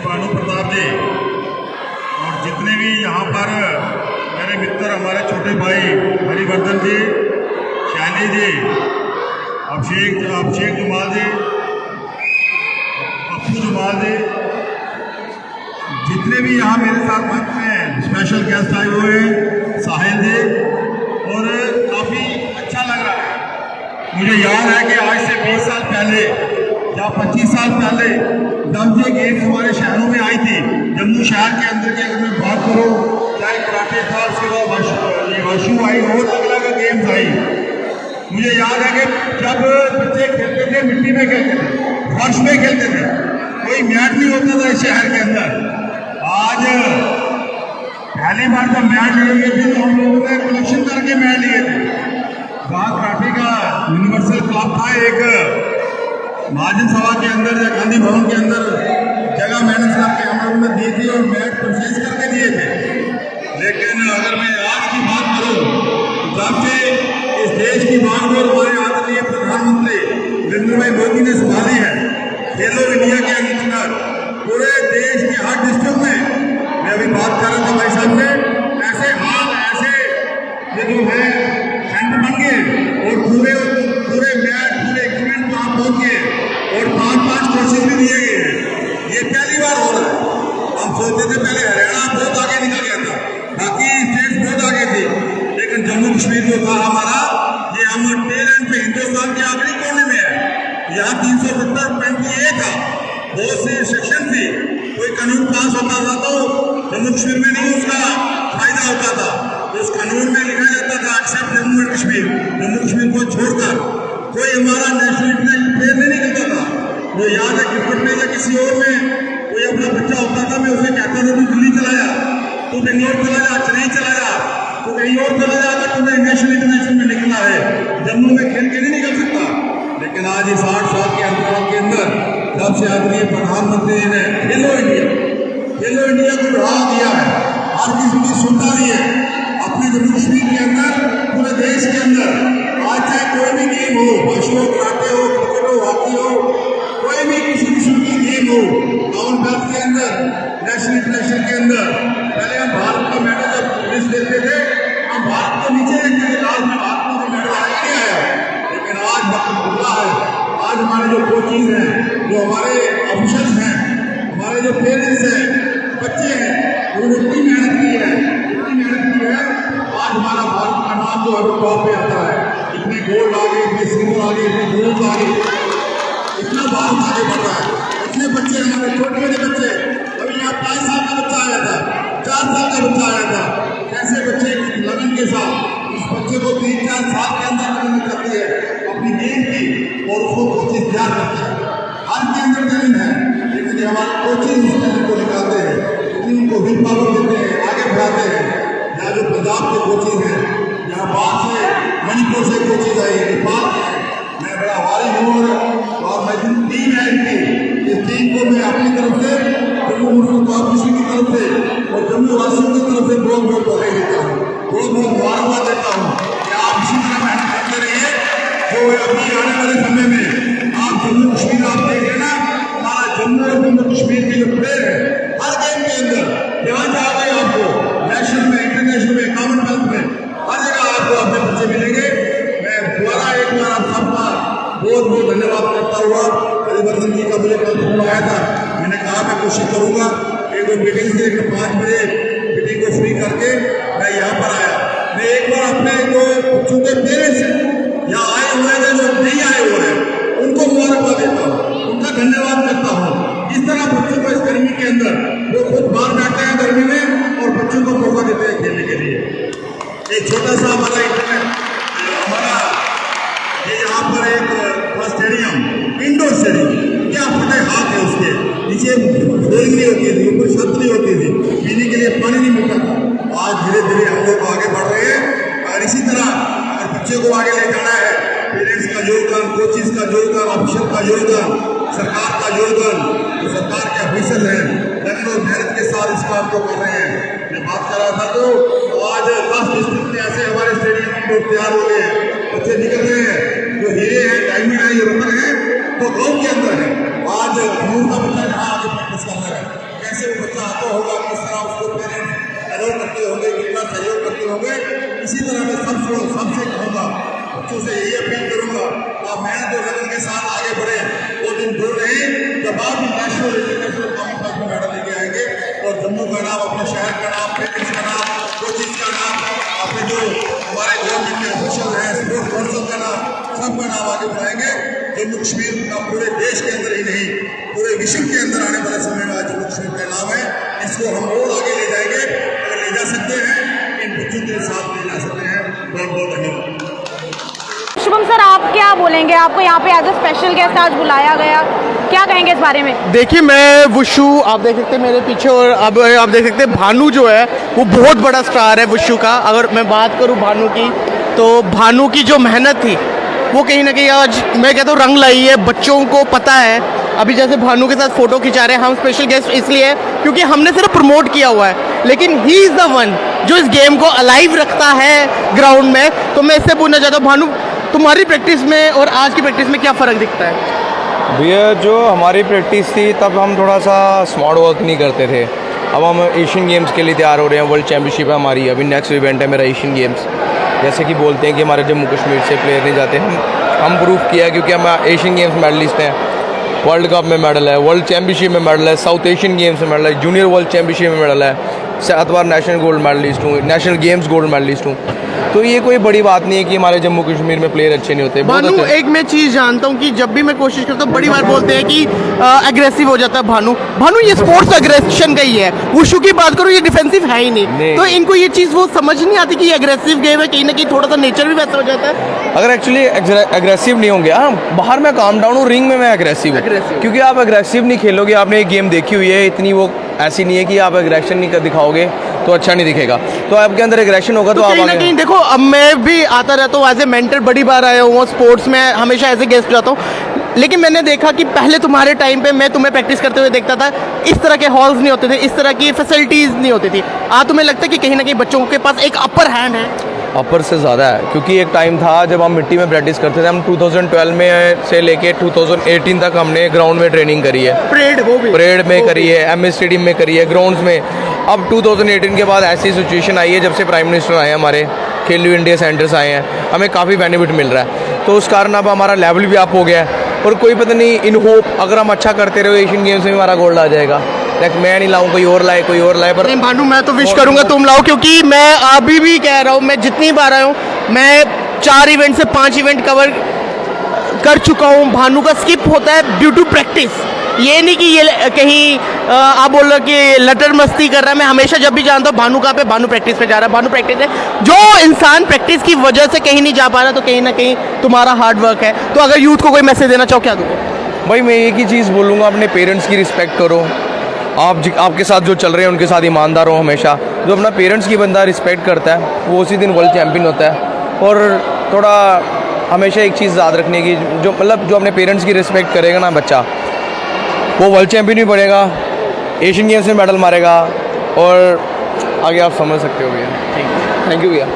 भानु प्रताप जी और जितने भी यहाँ पर मेरे मित्र, हमारे छोटे भाई हरिवर्धन जी, शैली जी, अभिषेक जुमाल जी, पप्पू जुमाल जी, जितने भी यहाँ मेरे साथ मंच में स्पेशल गेस्ट आए हुए हैं, साहिल जी, और काफ़ी अच्छा लग रहा है। मुझे याद है कि आज से 20 साल पहले या 25 साल पहले जब ये गेम्स हमारे शहरों में आई थी, जम्मू शहर के अंदर की अगर मैं बात करूँ, चाहे कराटे था, उसके बाद वशु आई और अलग अलग गेम्स आई। मुझे याद है कि जब बच्चे खेलते थे मिट्टी में खेलते थे, फर्श में खेलते थे, कोई मैट नहीं होता था इस शहर के अंदर। आज पहली बार जब मैट लिए थे तो हम लोगों ने कलेक्शन करके मैट लिए थे। वहाँ कराटे का यूनिवर्सल क्लब था एक महाजन सभा के अंदर या गांधी भवन के अंदर, जगह मैनेज करके हम लोगों ने दी थी और मैट परचेज करके दिए थे। लेकिन अगर मैं आज की बात करूं, जब से इस देश की बागडोर हमारे आदरणीय प्रधानमंत्री नरेंद्र भाई मोदी ने संभाली है, खेलो इंडिया के अंदर पूरे देश के हर डिस्ट्रिक्ट में, मैं अभी बात कर रहा था भाई साहब से, ऐसे हाल ऐसे ये जो है सेंटर बन गए और पूरे मैच पूरे इक्विपमेंट वहाँ पहुँच गए और 5-5 कोर्सेज भी दिए गए हैं। ये पहली बार हो रहा है। हम सोचते थे पहले हरियाणा बहुत आगे निकल गया था, बाकी स्टेट्स बहुत आगे थी, लेकिन जम्मू कश्मीर जो था हमारा, ये हम टेल एंड पे हिंदुस्तान के आखिरी कोने में है। यहाँ 370 था, बहुत सी सेक्शन थी, कोई कानून पास होता था तो जम्मू कश्मीर में नहीं उसका फायदा होता था। उस कानून में लिखा जाता था एक्सेप्ट जम्मू एंड कश्मीर, जम्मू कश्मीर को छोड़कर कोई हमारा नेशनल इंटरनेशनल प्लेयर नहीं निकलता था। वो याद है क्रिकेट में या किसी और में कोई अपना बच्चा होता था, मैं उसे कहता था तू दिल्ली चला जा, तू बेंगलोर चला जा, चेन्नई चला जा, तू कहीं और चला जा, अगर तुम्हें नेशनल इंटरनेशनल में निकलना है, जम्मू में खेल के नहीं निकल सकता। लेकिन आज इस 8 साल के अंतराल के अंदर जब से आदरणीय प्रधानमंत्री ने खेलो इंडिया को बढ़ावा दिया है, हर किसी की सुनता नहीं है। अपने जम्मू कश्मीर के अंदर, पूरे देश के अंदर आज चाहे कोई भी गेम हो, वशु हो, कराटे हो, क्रिकेट हो, हॉकी हो, कोई भी किसी किस्म की गेम हो, कॉमनवेल्थ के अंदर, नेशनल इंटरनेशनल के अंदर, पहले हम भारत का मेडल जब लिस्ट देखते थे, हम भारत को नीचे देखते थे, आज में भारत को मेडल आया नहीं आया। लेकिन आज वक्त बदला है। आज हमारे जो कोचिंग हैं, जो हमारे ऑफिसर्स हैं, हमारे जो पेरेंट्स हैं, बच्चे हैं, उन्होंने इतनी मेहनत की है, आज हमारा भारत का नाम जो है वो टॉप पे आता है। इतने गोल्ड आ गए, इतने सिल्वर आ गए, इतने ब्रोंज आ गए, इतना भारत आगे बढ़ रहा है। इतने बच्चे, हमारे छोटे बच्चे, अभी यहाँ 5 साल का बच्चा आया था, 4 साल का बच्चा आया था, कैसे बच्चे लगन के साथ उस बच्चे को 3-4 साल के अंदर मेहनत करती है अपनी गेम की और उसको कोचिंग तैयार करता है। हर के अंदर टैलेंट है, लेकिन ये हमारे कोचिंग उस टैलेंट को निकालते हैं, उनको भी पावर देते हैं, आगे बढ़ाते हैं। यहाँ जो पंजाब के कोचिंग हैं, यहाँ बाहर से मणिपुर से कोचिंग आई है, नेपाल है, मैं बड़ा वाली हूँ और मैं जिन टीम है इनकी, इस टीम को मैं अपनी तरफ से, जम्मू मुस्लिम कॉर्पोरेशन की तरफ से और जम्मू वासियों की तरफ से बहुत बहुत बधाई देता हूँ, बहुत बहुत मुबारकबाद देता हूँ कि आप इसी तरह मेहनत करते रहिए। जो अभी आने वाले समय में आप जम्मू कश्मीर आप देख लेना, हमारा जम्मू और जम्मू कश्मीर के जो प्लेयर है, हर गेम के अंदर जहाँ जाओगे आपको नेशनल में, इंटरनेशनल में, कॉमनवेल्थ में, हर जगह आपको अपने बच्चे मिलेंगे। मैं दोबारा एक बार आप सबका बहुत बहुत धन्यवाद करता हुआ, हरिवर्धन जी का मुझे कल फोन आया था, मैंने कहा मैं कोशिश करूँगा 1-2 मीटिंग से 5 बजे मीटिंग को फ्री करके मैं यहाँ पर आया। मैं एक बार अपने जो बच्चों के पेरेंट्स हैं यहाँ आए हुए हैं, जो नहीं आए हुए हैं, उनको मुबारकबाद देता हूँ, उनका धन्यवाद करता हूँ। इस तरह बच्चों को इस गर्मी के अंदर वो खुद बाहर बैठते हैं गर्मी में और बच्चों को मौका देते हैं खेलने के लिए। एक छोटा सा हमारा इंटरनेट हमारा ये यहाँ पर एक स्टेडियम, इंडोर स्टेडियम, क्या फटे हाथ है, उसके नीचे फ्लोरिंग नहीं होती थी, ऊपर छत नहीं होती थी, पीने के लिए पानी नहीं मिलता था। आज धीरे धीरे हम लोग आगे बढ़ रहे हैं और इसी तरह अगर बच्चे को आगे ले जाना है, पेरेंट्स का योगदान, कोचिज का योगदान, ऑफिसर का योगदान, सरकार का योगदान, तो सरकार के ऑफिसर हैं, लगन और मेहनत के साथ इस काम को कर रहे हैं। मैं बात कर रहा था तो आज 10 डिस्ट्रिक्ट में ऐसे हमारे स्टेडियम तैयार हो गए हैं, बच्चे निकल रहे हैं, जो हीरे हैं, डायमंड है, ये रतन है, तो गाँव के अंदर है। आज नूर का बच्चा जहाँ आगे प्रैक्टिस कर रहा है, कैसे वो बच्चा आता होगा, किस तरह उसको पेरेंट्स अलाउ करते होंगे, कितना सहयोग करते होंगे, इसी तरह मैं सबसे कहूँगा, बच्चों से यही अपील करूँगा, आप मेहनत और लगन के साथ आगे बढ़े। वो दिन दूर नहीं जब आप नेशनल इंटरनेशनल कॉन्फ्रेंस में मेडल लेके आएंगे और जम्मू का नाम, अपने शहर का नाम, पेरेंट्स का नाम, कोचिंग का नाम, अपने जो हमारे गवर्नमेंट के ऑफिशियल हैं, स्पोर्ट्स काउंसिल का नाम, सबका नाम आगे बढ़ाएंगे। जम्मू कश्मीर का पूरे देश के अंदर ही नहीं, पूरे विश्व के अंदर आने वाले समय में आज जम्मू कश्मीर का नाम है, इसको हम और आगे ले जाएंगे। अगर ले जा सकते हैं, इन बच्चों के साथ ले जा सकते हैं। बहुत बहुत धन्यवाद। शुभम सर, आप क्या बोलेंगे? आपको यहाँ पे एज अ स्पेशल गेस्ट आज बुलाया गया, क्या कहेंगे इस बारे में? देखिए, मैं वुशु, आप देख सकते हैं मेरे पीछे, और अब आप देख सकते हैं भानु जो है वो बहुत बड़ा स्टार है वुशु का। अगर मैं बात करूँ भानु की, तो भानु की जो मेहनत थी वो कहीं ना कहीं आज मैं कहता हूँ रंग लाई है। बच्चों को पता है, अभी जैसे भानु के साथ फोटो खिंचा रहे हैं हम, स्पेशल गेस्ट इसलिए है क्योंकि हमने सिर्फ प्रमोट किया हुआ है, लेकिन ही इज़ द वन जो इस गेम को अलाइव रखता है ग्राउंड में। तो मैं इससे पूछना चाहता हूँ, भानु तुम्हारी प्रैक्टिस में और आज की प्रैक्टिस में क्या फ़र्क दिखता है? भैया, जो हमारी प्रैक्टिस थी तब हम थोड़ा सा स्मार्ट वर्क नहीं करते थे। अब हम एशियन गेम्स के लिए तैयार हो रहे हैं। वर्ल्ड चैम्पियनशिप है हमारी, अभी नेक्स्ट इवेंट है मेरा एशियन गेम्स। जैसे कि बोलते हैं कि हमारे जम्मू कश्मीर से प्लेयर नहीं जाते, हम प्रूव किया क्योंकि हम एशियन गेम्स मेडलिस्ट हैं। वर्ल्ड कप में मेडल है, वर्ल्ड चैम्पियनशिप में मेडल है, साउथ एशियन गेम्स में मेडल है, जूनियर वर्ल्ड चैम्पियनशिप में मेडल है, 7 बार नेशनल गोल्ड मेडलिस्ट हूँ, नेशनल गेम्स गोल्ड मेडलिस्ट हूँ। तो ये कोई बड़ी बात नहीं है कि हमारे जम्मू कश्मीर में प्लेयर अच्छे नहीं होते। भानु, एक मैं चीज़ जानता हूँ कि जब भी मैं कोशिश करता हूँ, बड़ी बार बोलते हैं कि एग्रेसिव हो जाता है भानु। ये स्पोर्ट्स एग्रेशन का ही है। वुशु की बात करूँ, ये डिफेंसिव है ही नहीं। तो इनको ये चीज़ वो समझ नहीं आती कि ये एग्रेसिव गेम है, कहीं ना कहीं थोड़ा सा नेचर भी वैसा हो जाता है। अगर एक्चुअली एग्रेसिव नहीं होंगे, हाँ बाहर मैं काम डाउन हूँ, रिंग में मैं एग्रेसिव हूँ। क्योंकि आप एग्रेसिव नहीं खेलोगे, आपने एक गेम देखी हुई है इतनी, वो ऐसी नहीं है कि आप एग्रेशन नहीं दिखाओगे तो अच्छा नहीं दिखेगा। तो आपके अंदर एग्रेशन होगा तो आप कहीं ना कहीं देखो, अब मैं भी आता रहता हूँ एज ए मेंटर, बड़ी बार आया हूँ स्पोर्ट्स में, हमेशा एज ए गेस्ट जाता हूँ। लेकिन मैंने देखा कि पहले तुम्हारे टाइम पे मैं तुम्हें प्रैक्टिस करते हुए देखता था, इस तरह के हॉल्स नहीं होते थे, इस तरह की फैसिलिटीज़ नहीं होती थी। तुम्हें लगता है कि कहीं ना कहीं बच्चों के पास एक अपर हैंड है? अपर से ज़्यादा है, क्योंकि एक टाइम था जब हम मिट्टी में प्रैक्टिस करते थे। हम 2012 में से लेके 2018 तक हमने ग्राउंड में ट्रेनिंग करी है। परेड में करी है, MS स्टेडियम में करी है, ग्राउंड्स में। अब 2018 के बाद ऐसी सिचुएशन आई है, जब से प्राइम मिनिस्टर आए हैं, हमारे खेलो इंडिया सेंटर्स आए हैं, हमें काफ़ी बेनिफिट मिल रहा है। तो उस कारण अब हमारा लेवल भी अप हो गया है। और कोई पता नहीं, इन होप अगर हम अच्छा करते रहे एशियन गेम्स में हमारा गोल्ड आ जाएगा। लाइक मैं नहीं लाऊं, कोई और लाए पर नहीं भानु, मैं तो विश करूंगा तुम लाओ, क्योंकि मैं अभी भी कह रहा हूँ, मैं जितनी बार आया हूँ, मैं 4 इवेंट से 5 इवेंट कवर कर चुका हूँ। भानु का स्किप होता है ड्यू टू प्रैक्टिस। ये नहीं कि ये कहीं आप बोल रहे हो कि लटर मस्ती कर रहा है। मैं हमेशा जब भी जानता हूँ भानु कहाँ पे, भानु प्रैक्टिस पे जा रहा है, भानु प्रैक्टिस है। जो इंसान प्रैक्टिस की वजह से कहीं नहीं जा पा रहा, तो कहीं ना कहीं तुम्हारा हार्ड वर्क है। तो अगर यूथ को कोई मैसेज देना चाहो, क्या दोगे? भाई मैं एक ही चीज़ बोलूँगा, अपने पेरेंट्स की रिस्पेक्ट करो। आपके साथ जो चल रहे हैं उनके साथ ईमानदार हो हमेशा। जो अपना पेरेंट्स की बंदा रिस्पेक्ट करता है वो उसी दिन वर्ल्ड चैम्पियन होता है। और थोड़ा हमेशा एक चीज़ याद रखने की, जो अपने पेरेंट्स की रिस्पेक्ट करेगा ना बच्चा, वो वर्ल्ड चैम्पियन भी बनेगा, एशियन गेम्स में मेडल मारेगा, और आगे आप समझ सकते हो भैया। थैंक यू भैया।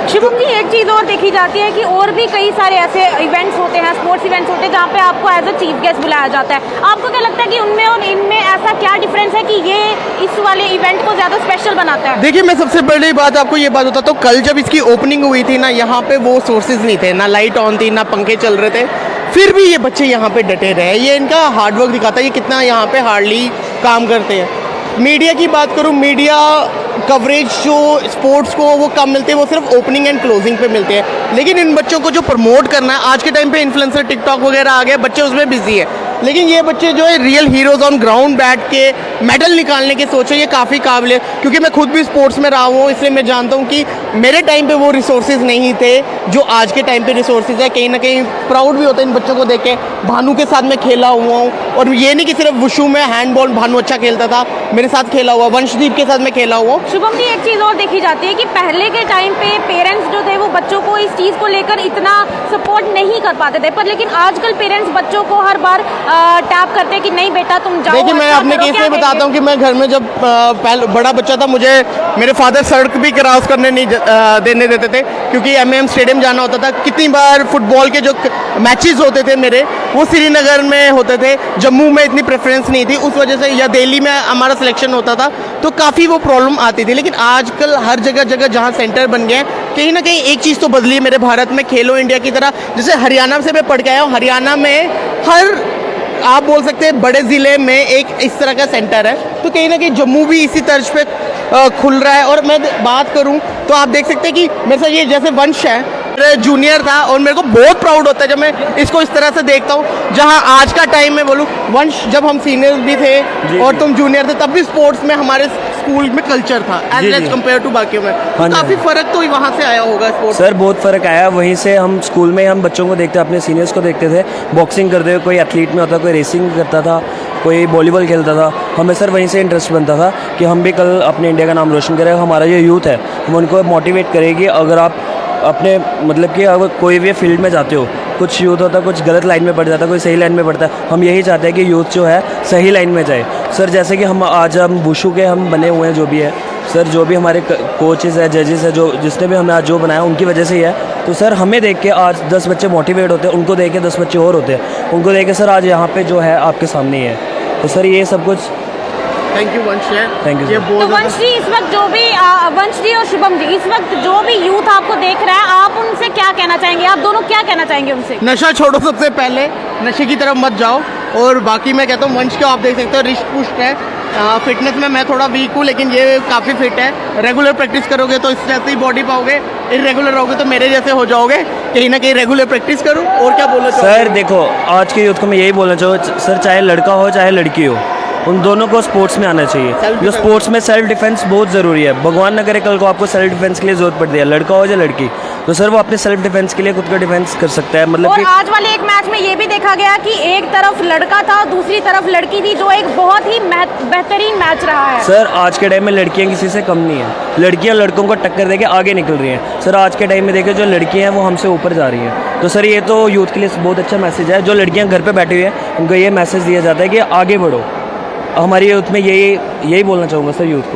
शुभम जी, एक चीज़ और देखी जाती है कि और भी कई सारे ऐसे इवेंट्स होते हैं, स्पोर्ट्स इवेंट्स होते हैं, जहाँ पे आपको एज अ चीफ गेस्ट बुलाया जाता है। आपको क्या लगता है कि उनमें और इनमें ऐसा क्या डिफरेंस है कि ये इस वाले इवेंट को ज़्यादा स्पेशल बनाता है? देखिए, मैं सबसे पहली बात आपको ये बात बताता हूँ, कल जब इसकी ओपनिंग हुई थी ना, यहाँ पे वो सोर्सेज नहीं थे, ना लाइट ऑन थी, ना पंखे चल रहे थे, फिर भी ये बच्चे यहाँ पे डटे रहे। ये इनका हार्डवर्क दिखाता है, ये कितना यहाँ पे हार्डली काम करते हैं। मीडिया की बात करूँ, मीडिया कवरेज जो स्पोर्ट्स को वो कम मिलते हैं, वो सिर्फ ओपनिंग एंड क्लोजिंग पे मिलते हैं। लेकिन इन बच्चों को जो प्रमोट करना है, आज के टाइम पे इन्फ्लुएंसर, टिकटॉक वगैरह आ गए, बच्चे उसमें बिजी है। लेकिन ये बच्चे जो है रियल हीरोज ऑन ग्राउंड बैठ के मेडल निकालने की सोचो, ये काफ़ी काबिल है। क्योंकि मैं खुद भी स्पोर्ट्स में रहा हूँ, इसलिए मैं जानता हूँ कि मेरे टाइम पे वो रिसोर्सेज नहीं थे जो आज के टाइम पे रिसोर्सेज है, कहीं ना कहीं प्राउड भी होता है इन बच्चों को देख के। भानु के साथ मैं खेला हुआ हूँ, और ये नहीं कि सिर्फ वुशु में हैंडबॉल भानु अच्छा खेलता था, मेरे साथ खेला हुआ, वंशदीप के साथ मैं खेला हुआ हूँ। शुभम जी, एक चीज़ और देखी जाती है कि पहले के टाइम पे पेरेंट्स जो थे वो बच्चों को इस चीज़ को लेकर इतना सपोर्ट नहीं कर पाते थे, पर लेकिन आजकल पेरेंट्स बच्चों को हर बार टैप करते हैं कि नहीं बेटा तुम जाओ। देखिए, मैं अच्छा अपने करो, केस क्या में बताता हूँ कि मैं घर में जब बड़ा बच्चा था, मुझे मेरे फादर सड़क भी क्रॉस करने नहीं देने देते थे, क्योंकि एमएएम स्टेडियम जाना होता था। कितनी बार फुटबॉल के जो मैचेस होते थे मेरे, वो श्रीनगर में होते थे, जम्मू में इतनी प्रेफरेंस नहीं थी उस वजह से, या दिल्ली में हमारा सिलेक्शन होता था, तो काफ़ी वो प्रॉब्लम आती थी। लेकिन आजकल हर जगह जहाँ सेंटर बन गए हैं, कहीं ना कहीं एक चीज़ तो बदली है मेरे भारत में, खेलो इंडिया की तरह। जैसे हरियाणा से मैं पढ़ के आया हूँ, हरियाणा में हर, आप बोल सकते हैं, बड़े ज़िले में एक इस तरह का सेंटर है, तो कहीं ना कहीं जम्मू भी इसी तर्ज पे खुल रहा है। और मैं बात करूं तो आप देख सकते हैं कि मेरे साथ ये जैसे वंश है, जूनियर था, और मेरे को बहुत प्राउड होता है जब मैं इसको इस तरह से देखता हूँ। जहां आज का टाइम में बोलूँ, वंश जब हम सीनियर भी थे और तुम जूनियर थे, तब भी स्पोर्ट्स में हमारे स्कूल में कल्चर था एज कम्पेयर टू बाकियों में, तो काफ़ी फ़र्क तो वहाँ से आया होगा स्पोर्ट्स। सर बहुत फ़र्क आया, वहीं से हम स्कूल में हम बच्चों को देखते, अपने सीनियर्स को देखते थे बॉक्सिंग करते हुए, कोई एथलीट में होता, कोई रेसिंग करता था, कोई वॉलीबॉल खेलता था। हमें सर वहीं से इंटरेस्ट बनता था कि हम भी कल अपने इंडिया का नाम रोशन करें। हमारा जो यूथ है हम उनको मोटिवेट करेगी। अगर आप अपने मतलब कि अगर कोई भी फील्ड में जाते हो, कुछ यूथ होता है कुछ गलत लाइन में पड़ जाता है, कोई सही लाइन में पड़ता है, हम यही चाहते हैं कि यूथ जो है सही लाइन में जाए। सर जैसे कि हम आज हम वुशु के हम बने हुए हैं, जो भी है सर, जो भी हमारे कोचेज़ है, जजेस है, जो जिसने भी हमें आज जो बनाया उनकी वजह से ही है। तो सर हमें देख के आज 10 बच्चे मोटिवेट होते हैं, उनको देख के 10 बच्चे और होते हैं, उनको देख के सर आज यहाँ पे जो है आपके सामने ही है। तो सर ये सब कुछ थैंक यू वंश। Thank you, ये sir. तो बहुत वंश जी, इस वक्त जो भी वंश जी और शुभम जी, इस वक्त जो भी यूथ आपको देख रहा है, आप उनसे क्या कहना चाहेंगे? आप दोनों क्या कहना चाहेंगे उनसे? नशा छोड़ो, सबसे पहले नशे की तरफ मत जाओ। और बाकी मैं कहता हूँ वंश को आप देख सकते हो, रिस्ट पुष्ट है। फिटनेस में मैं थोड़ा वीक हूँ, लेकिन ये काफ़ी फिट है। रेगुलर प्रैक्टिस करोगे तो इस जैसे ही बॉडी पाओगे, इरेगुलर रहोगे तो मेरे जैसे हो जाओगे। कहीं ना कहीं रेगुलर प्रैक्टिस करूँ। और क्या बोलना चाहोगे? सर देखो, आज के यूथ को मैं यही बोलना चाहूँ सर, चाहे लड़का हो चाहे लड़की हो, उन दोनों को स्पोर्ट्स में आना चाहिए। जो स्पोर्ट्स में सेल्फ डिफेंस बहुत ज़रूरी है। भगवान न करे कल को आपको सेल्फ डिफेंस के लिए ज़रूरत पड़ती है, लड़का हो या लड़की, तो सर वो अपने सेल्फ डिफेंस के लिए खुद का डिफेंस कर सकता है। मतलब और कि आज वाले एक मैच में ये भी देखा गया कि एक तरफ लड़का था, दूसरी तरफ लड़की थी, जो एक बहुत ही बेहतरीन मैच रहा है। सर आज के टाइम में लड़कियां किसी से कम नहीं है, लड़कियां लड़कों को टक्कर देके आगे निकल रही हैं। सर आज के टाइम में देखिए, जो लड़कियां हैं वो हमसे ऊपर जा रही हैं। तो सर ये तो यूथ के लिए बहुत अच्छा मैसेज है। जो लड़कियां घर पे बैठी हुई हैं उनको ये मैसेज दिया जाता है कि आगे बढ़ो। हमारी यूथ में यही बोलना चाहूँगा सर यूथ को।